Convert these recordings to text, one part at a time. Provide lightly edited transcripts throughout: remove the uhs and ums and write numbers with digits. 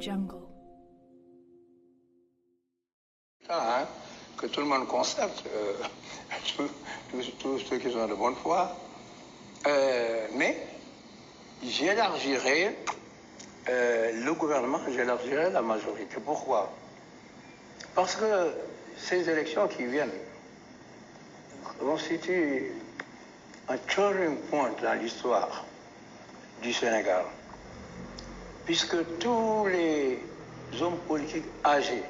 Jungle. Que tout le monde constate, tous ceux qui sont de bonne foi. Mais j'élargirai le gouvernement, j'élargirai la majorité. Pourquoi? Parce que ces élections qui viennent constituent un turning point dans l'histoire du Sénégal, puisque tous les hommes politiques âgés,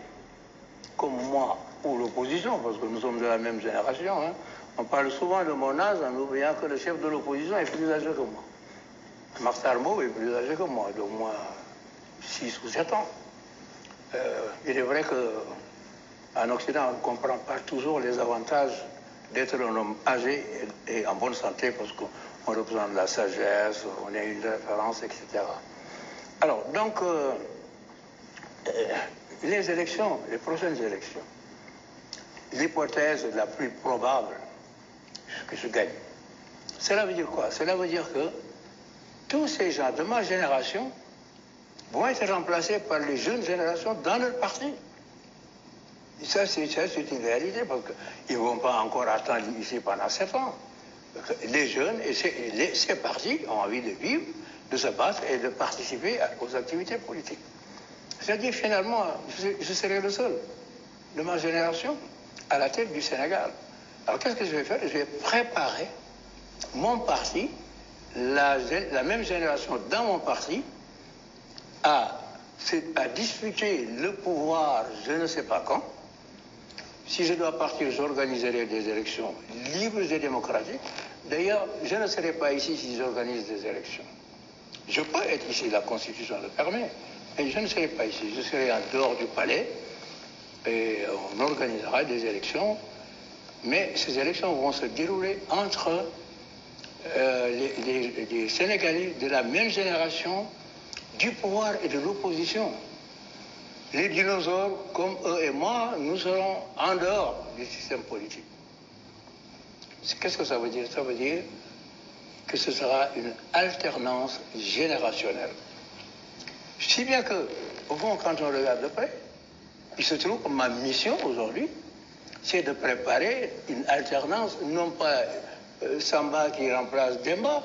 comme moi, ou l'opposition, parce que nous sommes de la même génération, on parle souvent de mon âge en oubliant que le chef de l'opposition est plus âgé que moi. Makhtar Mbow est plus âgé que moi, d'au moins 6 ou 7 ans. Il est vrai qu'en Occident, on ne comprend pas toujours les avantages d'être un homme âgé et en bonne santé, parce qu'on représente la sagesse, on est une référence, etc. Alors, donc, les élections, les prochaines élections, l'hypothèse la plus probable que je gagne, cela veut dire quoi? Cela veut dire que tous ces gens de ma génération vont être remplacés par les jeunes générations dans leur parti. Et ça, c'est une réalité, parce qu'ils ne vont pas encore attendre ici pendant 7 ans. Les jeunes et ces partis ont envie de vivre, de se battre et de participer aux activités politiques. C'est-à-dire, finalement, je serai le seul de ma génération à la tête du Sénégal. Alors, qu'est-ce que je vais faire? Je vais préparer mon parti, la même génération dans mon parti, à disputer le pouvoir, je ne sais pas quand. Si je dois partir, j'organiserai des élections libres et démocratiques. D'ailleurs, je ne serai pas ici si j'organise des élections. Je peux être ici, la Constitution le permet, mais je ne serai pas ici. Je serai en dehors du palais et on organisera des élections. Mais ces élections vont se dérouler entre les Sénégalais de la même génération, du pouvoir et de l'opposition. Les dinosaures, comme eux et moi, nous serons en dehors du système politique. Qu'est-ce que ça veut dire? Ça veut dire que ce sera une alternance générationnelle. Si bien que, au fond, quand on regarde de près, il se trouve que ma mission aujourd'hui, c'est de préparer une alternance, non pas Samba qui remplace Demba,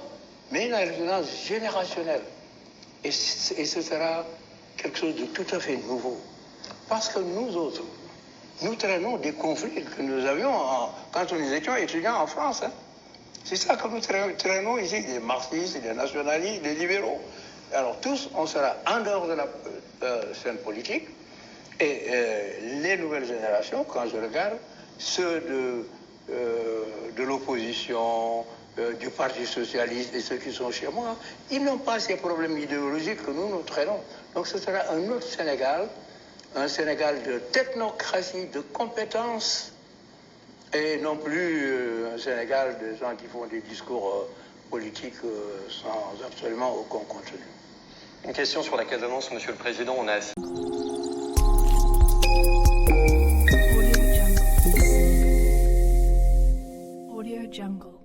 mais une alternance générationnelle. Et ce sera quelque chose de tout à fait nouveau. Parce que nous autres, nous traînons des conflits que nous avions quand nous étions étudiants en France. C'est ça que nous traînons ici, des marxistes, des nationalistes, des libéraux. Alors tous, on sera en dehors de la scène politique. Et les nouvelles générations, quand je regarde, ceux de l'opposition, du Parti socialiste et ceux qui sont chez moi, ils n'ont pas ces problèmes idéologiques que nous traînons. Donc ce sera un autre Sénégal, un Sénégal de technocratie, de compétences, et non plus un Sénégal de gens qui font des discours politiques sans absolument aucun contenu. Une question sur la Casamance, Monsieur le Président. On a assisté. Audio Jungle.